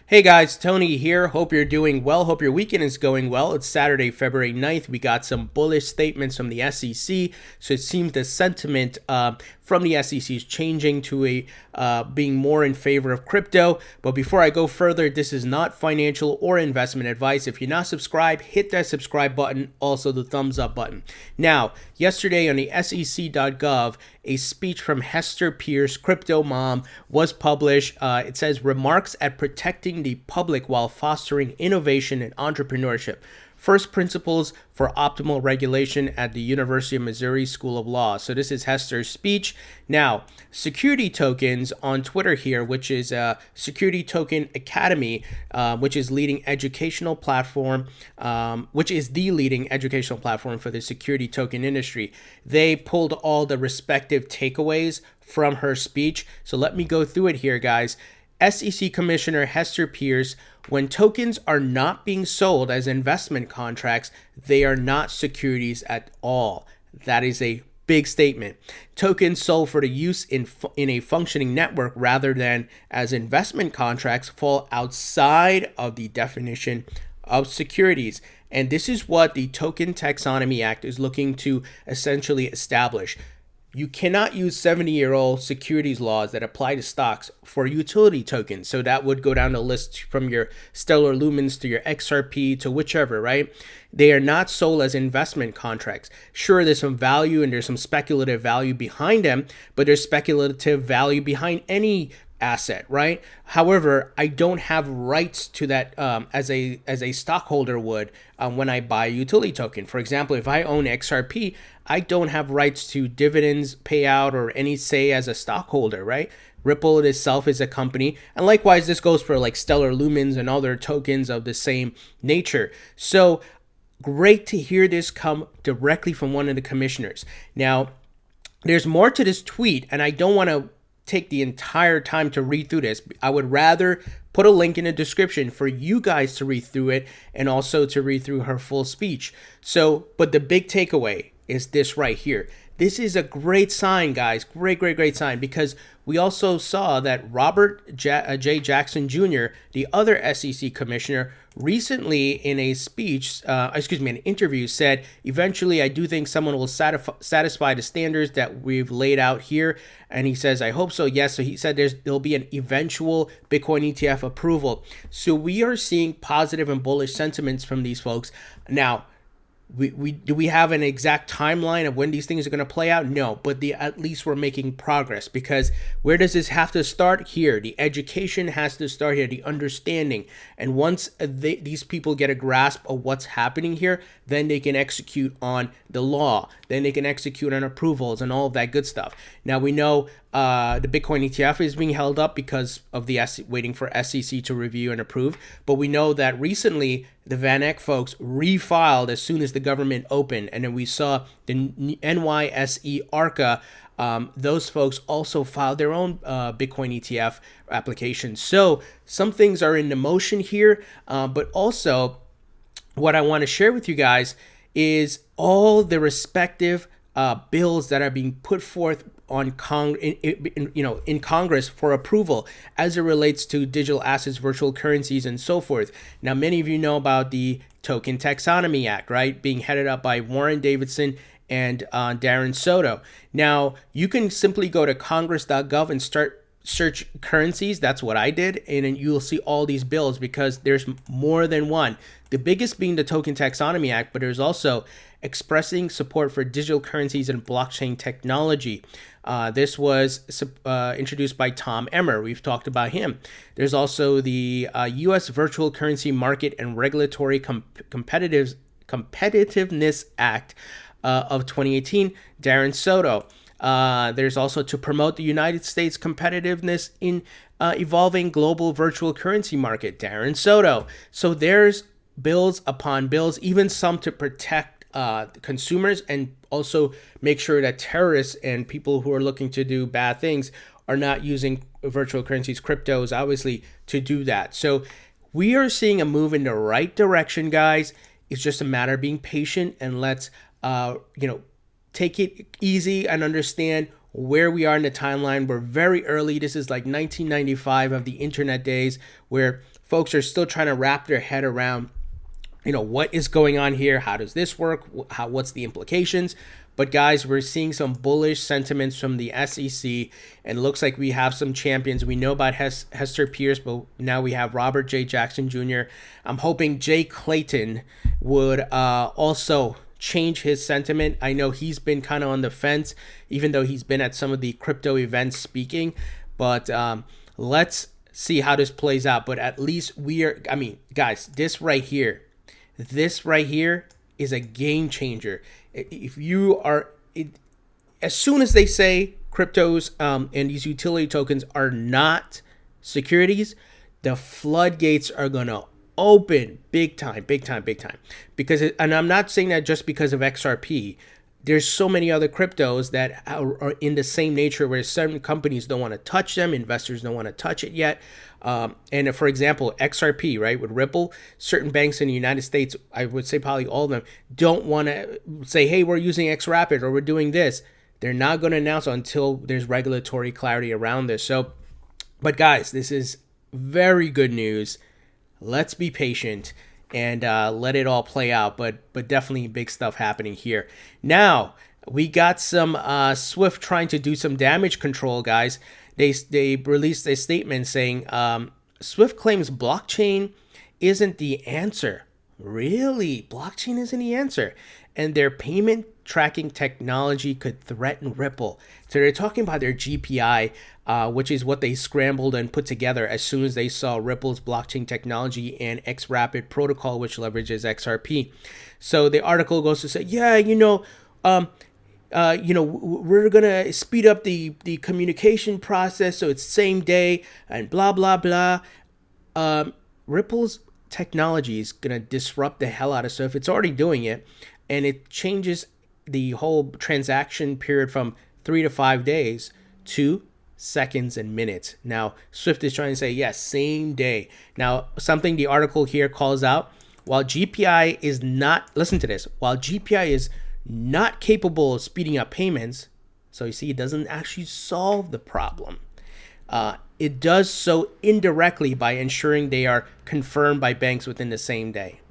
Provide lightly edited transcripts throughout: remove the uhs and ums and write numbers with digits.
Hey guys, Tony here. Hope you're doing well. Hope your weekend is going well. It's Saturday, February 9th. We got some bullish statements from the SEC. So it seems the sentiment from the SEC is changing to being more in favor of crypto. But before I go further, this is not financial or investment advice. If you're not subscribed, hit that subscribe button, also the thumbs up button. Now, yesterday on the SEC.gov, a speech from Hester Peirce, crypto mom, was published. It says remarks at protecting the public while fostering innovation and entrepreneurship. First principles for optimal regulation at the University of Missouri School of Law. So this is Hester's speech. Now, security tokens on Twitter here, which is Security Token Academy, which is leading educational platform, which is the leading educational platform for the security token industry. They pulled all the respective takeaways from her speech. So let me go through it here, guys. SEC Commissioner Hester Peirce, when tokens are not being sold as investment contracts, they are not securities at all. That is a big statement. Tokens sold for the use in a functioning network rather than as investment contracts fall outside of the definition of securities. And this is what the Token Taxonomy Act is looking to essentially establish. You cannot use 70-year-old securities laws that apply to stocks for utility tokens. So that would go down the list from your Stellar Lumens to your XRP to whichever, right? They are not sold as investment contracts. Sure, there's some value and there's some speculative value behind them, but there's speculative value behind any asset, right? However, I don't have rights to that as a stockholder would when I buy a utility token. For example, if I own XRP, I don't have rights to dividends payout or any say as a stockholder, right? Ripple itself is a company, and likewise this goes for like Stellar Lumens and other tokens of the same nature. So great to hear this come directly from one of the commissioners. Now, there's more to this tweet, and I don't want to take the entire time to read through this. I would rather put a link in the description for you guys to read through it and also to read through her full speech. So, but the big takeaway is this right here. This is a great sign, guys. Great sign, because we also saw that Robert J. Jackson Jr., the other SEC commissioner, recently in a speech, an interview, said, eventually I do think someone will satisfy the standards that we've laid out here. And he says, I hope so. Yes. So he said there'll be an eventual Bitcoin ETF approval. So we are seeing positive and bullish sentiments from these folks. Now, do we have an exact timeline of when these things are going to play out? No, but at least we're making progress, because where does this have to start? Here. The education has to start here, the understanding. And once these people get a grasp of what's happening here, then they can execute on the law. Then they can execute on approvals and all of that good stuff. Now we know the Bitcoin ETF is being held up because of the waiting for SEC to review and approve. But we know that recently the Van Eck folks refiled as soon as the government opened. And then we saw the NYSE ARCA. Those folks also filed their own Bitcoin ETF application. So some things are in the motion here. But also what I want to share with you guys is all the respective bills that are being put forth on in Congress for approval as it relates to digital assets, virtual currencies, and so forth. Now, many of you know about the Token Taxonomy Act, right? Being headed up by Warren Davidson and Darren Soto. Now, you can simply go to congress.gov and search currencies. That's what I did. And then you'll see all these bills, because there's more than one. The biggest being the Token Taxonomy Act, but there's also expressing support for digital currencies and blockchain technology. This was introduced by Tom Emmer. We've talked about him. There's also the U.S. Virtual Currency Market and Regulatory Competitiveness Act of 2018, Darren Soto. There's also to promote the United States competitiveness in evolving global virtual currency market, Darren Soto. So there's bills upon bills, even some to protect consumers and also make sure that terrorists and people who are looking to do bad things are not using virtual currencies, cryptos, obviously, to do that. So we are seeing a move in the right direction, guys. It's just a matter of being patient, and let's take it easy and understand where we are in the timeline. We're very early. This is like 1995 of the internet days, where folks are still trying to wrap their head around, what is going on here? How does this work? What's the implications? But guys, we're seeing some bullish sentiments from the SEC, and it looks like we have some champions. We know about Hester Peirce, but now we have Robert J. Jackson Jr. I'm hoping Jay Clayton would also change his sentiment. I know he's been kind of on the fence, even though he's been at some of the crypto events speaking. But let's see how this plays out. But at least guys, this right here is a game changer. If you are, as soon as they say cryptos and these utility tokens are not securities, the floodgates are going to open big time. Because, and I'm not saying that just because of XRP. There's so many other cryptos that are in the same nature where certain companies don't want to touch them, investors don't want to touch it yet. And for example, XRP, right, with Ripple, certain banks in the United States, I would say probably all of them, don't want to say, hey, we're using XRapid or we're doing this. They're not going to announce until there's regulatory clarity around this. So, but guys, this is very good news. Let's be patient and let it all play out, but definitely big stuff happening here. Now, we got some Swift trying to do some damage control, guys. They released a statement saying Swift claims blockchain isn't the answer. Really? Blockchain isn't the answer. And their payment tracking technology could threaten Ripple. So they're talking about their GPI, which is what they scrambled and put together as soon as they saw Ripple's blockchain technology and XRapid protocol, which leverages XRP. So the article goes to say, we're gonna speed up the communication process so it's same day and blah blah blah. Ripple's technology is gonna disrupt the hell out of stuff. It's already doing it, and it changes the whole transaction period from 3 to 5 days to seconds and minutes. Now, Swift is trying to say, yes, same day. Now, something the article here calls out, while GPI is not, listen to this, while GPI is not capable of speeding up payments, so you see, it doesn't actually solve the problem. It does so indirectly by ensuring they are confirmed by banks within the same day.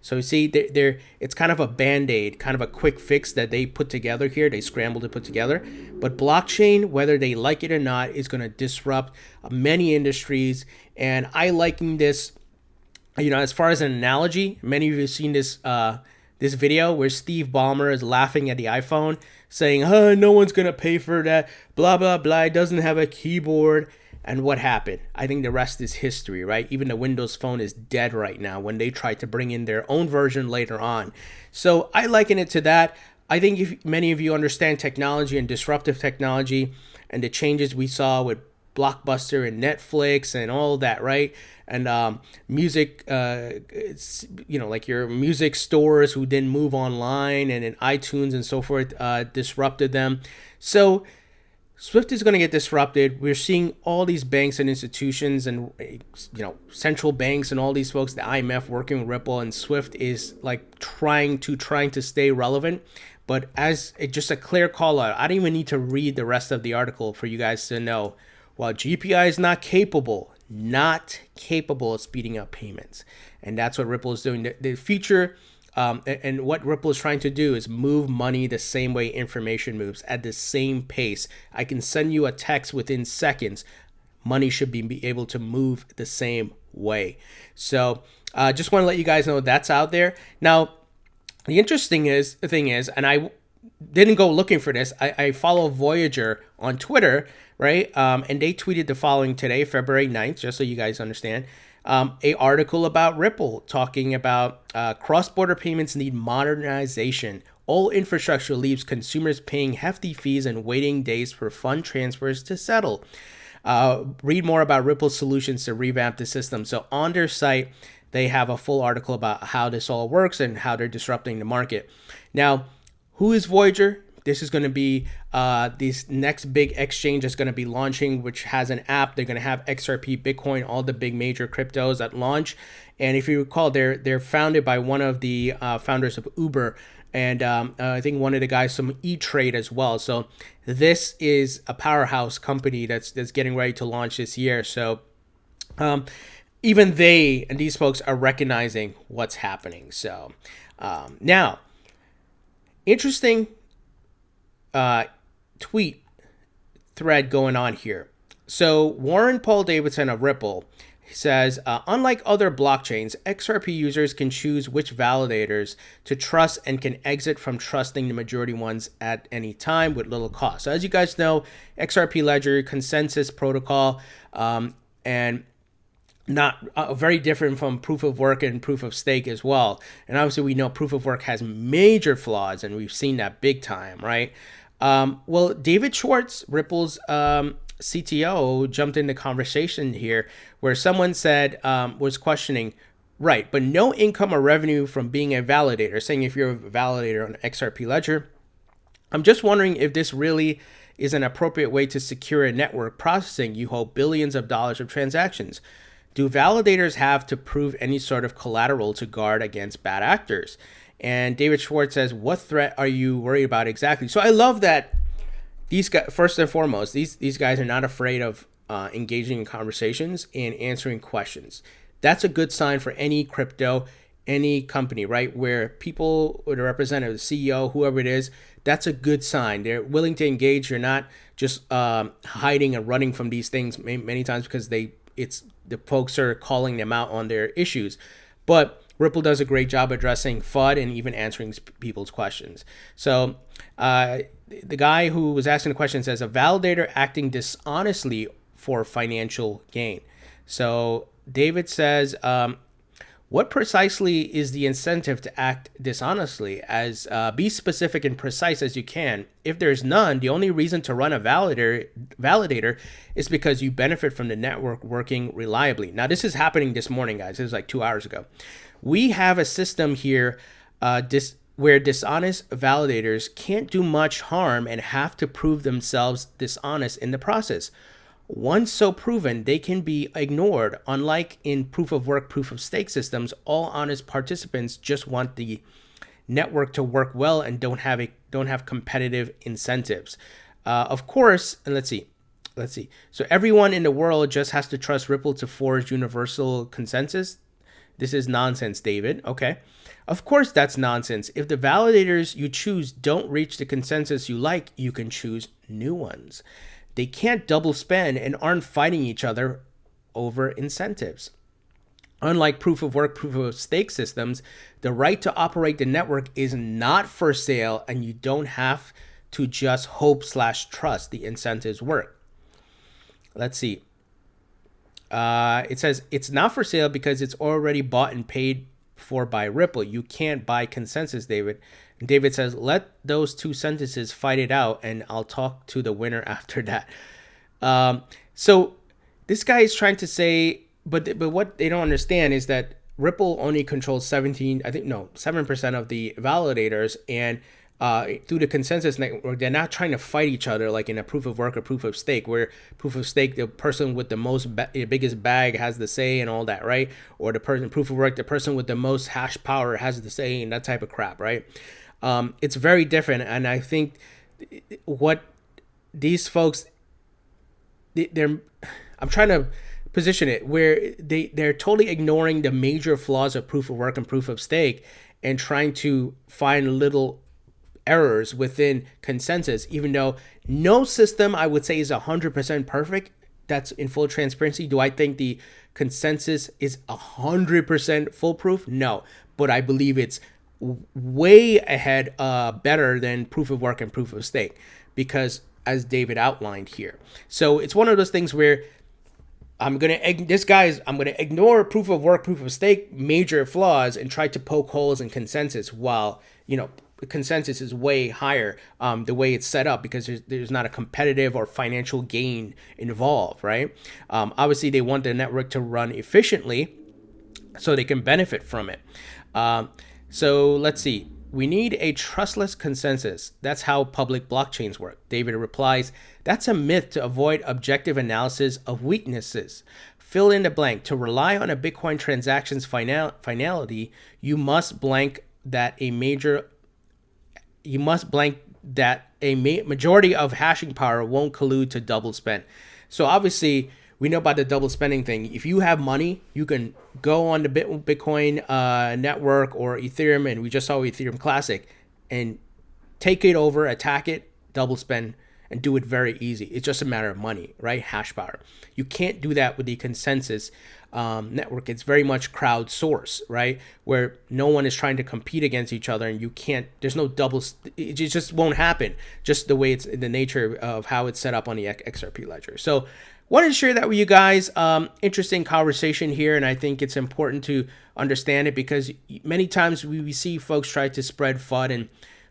So you see, it's kind of a band-aid, kind of a quick fix that they put together here. They scrambled to put together. But blockchain, whether they like it or not, is going to disrupt many industries. And I liken this, as far as an analogy, many of you have seen this this video where Steve Ballmer is laughing at the iPhone, saying, no one's going to pay for that, blah, blah, blah, it doesn't have a keyboard. And what happened? I think the rest is history, right? Even the Windows Phone is dead right now when they try to bring in their own version later on. So I liken it to that. I think if many of you understand technology and disruptive technology and the changes we saw with Blockbuster and Netflix and all that, right? And music, like your music stores who didn't move online and in iTunes and so forth disrupted them. So Swift is going to get disrupted. We're seeing all these banks and institutions and, central banks and all these folks, the IMF working with Ripple, and Swift is like trying to stay relevant. But as just a clear call out, I don't even need to read the rest of the article for you guys to know. While GPI is not capable of speeding up payments. And that's what Ripple is doing. The future and what Ripple is trying to do is move money the same way information moves, at the same pace. I can send you a text within seconds. Money should be able to move the same way. So just want to let you guys know that's out there. Now, the interesting thing is, and I didn't go looking for this, I follow Voyager on Twitter, right? And they tweeted the following today, February 9th, just so you guys understand. A article about Ripple talking about cross-border payments need modernization. All infrastructure leaves consumers paying hefty fees and waiting days for fund transfers to settle. Read more about Ripple's solutions to revamp the system. So on their site, they have a full article about how this all works and how they're disrupting the market. Now, who is Voyager? This is going to be this next big exchange that's going to be launching, which has an app. They're going to have XRP, Bitcoin, all the big major cryptos at launch. And if you recall, they're founded by one of the founders of Uber, and I think one of the guys from E-Trade as well. So this is a powerhouse company that's getting ready to launch this year. So even they and these folks are recognizing what's happening. So now, interesting tweet thread going on here. So Warren Paul Davidson of Ripple says, unlike other blockchains, XRP users can choose which validators to trust and can exit from trusting the majority ones at any time with little cost. So as you guys know, XRP Ledger, consensus protocol, and not very different from proof of work and proof of stake as well. And obviously we know proof of work has major flaws, and we've seen that big time, right? Well, David Schwartz, Ripple's CTO, jumped in the conversation here where someone said, was questioning, right, but no income or revenue from being a validator, saying if you're a validator on XRP Ledger, I'm just wondering if this really is an appropriate way to secure a network processing you hold billions of dollars of transactions. Do validators have to prove any sort of collateral to guard against bad actors? And David Schwartz says, what threat are you worried about exactly? So I love that these guys, first and foremost, these guys are not afraid of engaging in conversations and answering questions. That's a good sign for any crypto, any company, right? Where people, or the representative, the CEO, whoever it is, that's a good sign. They're willing to engage. You're not just hiding and running from these things many times because the folks are calling them out on their issues. But Ripple does a great job addressing FUD and even answering people's questions. So the guy who was asking the question says, a validator acting dishonestly for financial gain. So David says, what precisely is the incentive to act dishonestly? As be specific and precise as you can. If there's none, the only reason to run a validator is because you benefit from the network working reliably. Now, this is happening this morning, guys. This is like 2 hours ago. We have a system here where dishonest validators can't do much harm and have to prove themselves dishonest in the process. Once so proven, they can be ignored. Unlike in proof of work, proof of stake systems, all honest participants just want the network to work well and don't have competitive incentives. Of course, and let's see. So everyone in the world just has to trust Ripple to forge universal consensus. This is nonsense, David. Okay. Of course, that's nonsense. If the validators you choose don't reach the consensus you like, you can choose new ones. They can't double spend and aren't fighting each other over incentives. Unlike proof of work, proof of stake systems, the right to operate the network is not for sale, and you don't have to just hope/trust the incentives work. Let's see. It says it's not for sale because it's already bought and paid for by Ripple. You can't buy consensus, David. And David says, let those two sentences fight it out, and I'll talk to the winner after that. So this guy is trying to say, but what they don't understand is that Ripple only controls 7% of the validators, and through the consensus network, they're not trying to fight each other like in a proof of work or proof of stake, where proof of stake, the person with the most biggest bag has the say and all that, right? Or the person proof of work, the person with the most hash power has the say and that type of crap, right? It's very different, and I think what these folks, I'm trying to position it where they're totally ignoring the major flaws of proof of work and proof of stake and trying to find little errors within consensus, even though no system I would say is 100% perfect. That's in full transparency. Do I think the consensus is 100% foolproof? No, but I believe it's way ahead, better than proof of work and proof of stake, because as David outlined here. So it's one of those things where I'm going to ignore proof of work, proof of stake, major flaws, and try to poke holes in consensus, while, consensus is way higher the way it's set up, because there's not a competitive or financial gain involved, right? Obviously, they want the network to run efficiently so they can benefit from it. So let's see. We need a trustless consensus. That's how public blockchains work. David replies, that's a myth to avoid objective analysis of weaknesses. Fill in the blank. To rely on a Bitcoin transaction's finality, you must blank that a majority of hashing power won't collude to double spend. So obviously, we know about the double spending thing. If you have money, you can go on the Bitcoin network or Ethereum, and we just saw Ethereum Classic, and take it over, attack it, double spend, and do it very easy. It's just a matter of money, right? Hash power. You can't do that with the consensus network. It's very much crowdsourced, right? Where no one is trying to compete against each other, and you can't, there's no it just won't happen, just the way it's in the nature of how it's set up on the XRP ledger. So wanted to share that with you guys. Interesting conversation here, and I think it's important to understand it because many times we see folks try to spread FUD and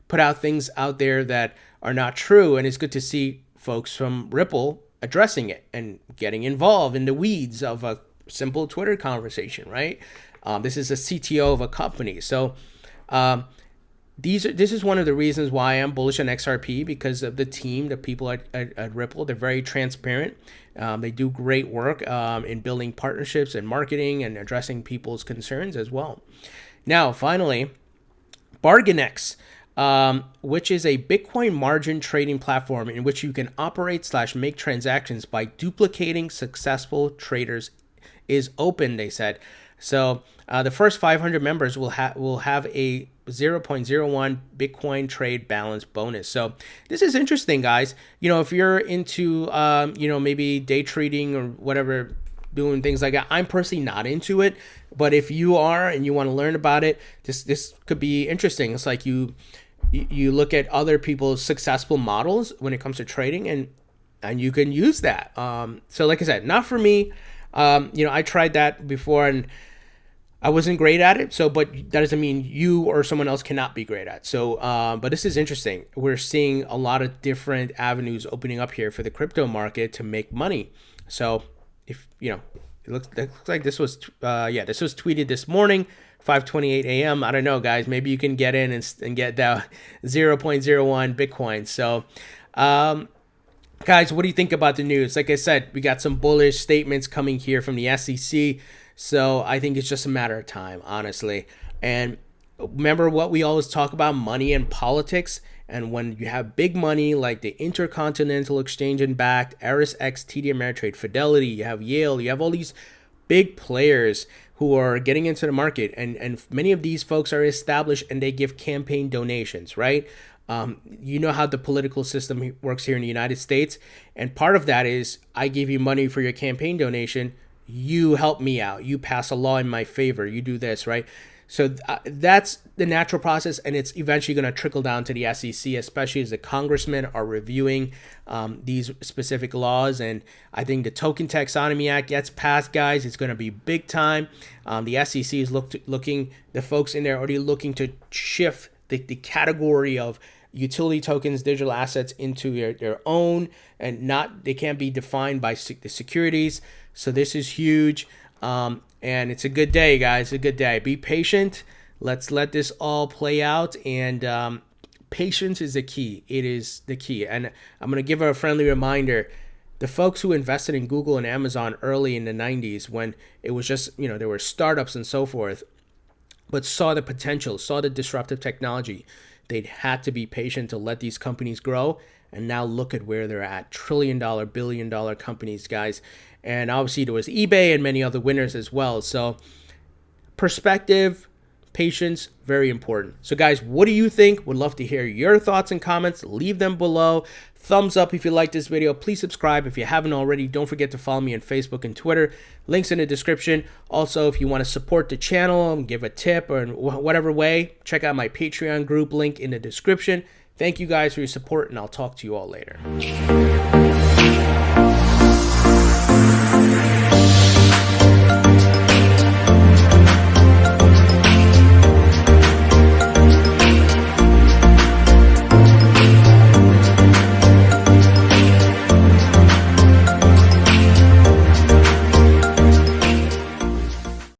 put out things out there that are not true, and it's good to see folks from Ripple addressing it and getting involved in the weeds of a simple Twitter conversation, right? This is a CTO of a company. So this is one of the reasons why I'm bullish on XRP, because of the team, the people at Ripple. They're very transparent. They do great work in building partnerships and marketing and addressing people's concerns as well. Now, finally, Barginex, which is a Bitcoin margin trading platform in which you can operate/make transactions by duplicating successful traders, is open, they said. So the first 500 members will have a 0.01 Bitcoin trade balance bonus. So this is interesting, guys. You know, if you're into, maybe day trading or whatever, doing things like that. I'm personally not into it, but if you are and you want to learn about it, this could be interesting. It's like you look at other people's successful models when it comes to trading, and you can use that. So like I said, not for me. I tried that before and I wasn't great at it. So, but that doesn't mean you or someone else cannot be great at it. So, but this is interesting. We're seeing a lot of different avenues opening up here for the crypto market to make money. So if, it looks like this was tweeted this morning, 5:28 a.m. I don't know, guys, maybe you can get in and get that 0.01 Bitcoin. So, guys, what do you think about the news? Like I said, we got some bullish statements coming here from the SEC. So I think it's just a matter of time, honestly. And remember what we always talk about, money and politics. And when you have big money like the Intercontinental Exchange and backed, ErisX, TD Ameritrade, Fidelity, you have Yale, you have all these big players who are getting into the market. And many of these folks are established and they give campaign donations, right? You know how the political system works here in the United States. And part of that is I give you money for your campaign donation. You help me out. You pass a law in my favor. You do this, right? So that's the natural process, and it's eventually going to trickle down to the SEC, especially as the congressmen are reviewing these specific laws. And I think the Token Taxonomy Act gets passed, guys. It's going to be big time. The SEC is looking, the folks in there are already looking to shift the category of utility tokens, digital assets into their own, and they can't be defined by the securities. So this is huge. And it's a good day, guys. A good day. Be patient. Let's let this all play out. And patience is the key. It is the key. And I'm going to give a friendly reminder. The folks who invested in Google and Amazon early in the 90s, when it was just, there were startups and so forth, but saw the potential, saw the disruptive technology, they'd had to be patient to let these companies grow. And now look at where they're at. $1 trillion, $1 billion companies, guys. And obviously there was eBay and many other winners as well. So perspective, patience, very important. So guys, what do you think? Would love to hear your thoughts and comments. Leave them below. Thumbs up if you like this video. Please subscribe if you haven't already. Don't forget to follow me on Facebook and Twitter. Links in the description. Also, if you want to support the channel and give a tip or in whatever way, check out my Patreon group, link in the description. Thank you guys for your support, and I'll talk to you all later.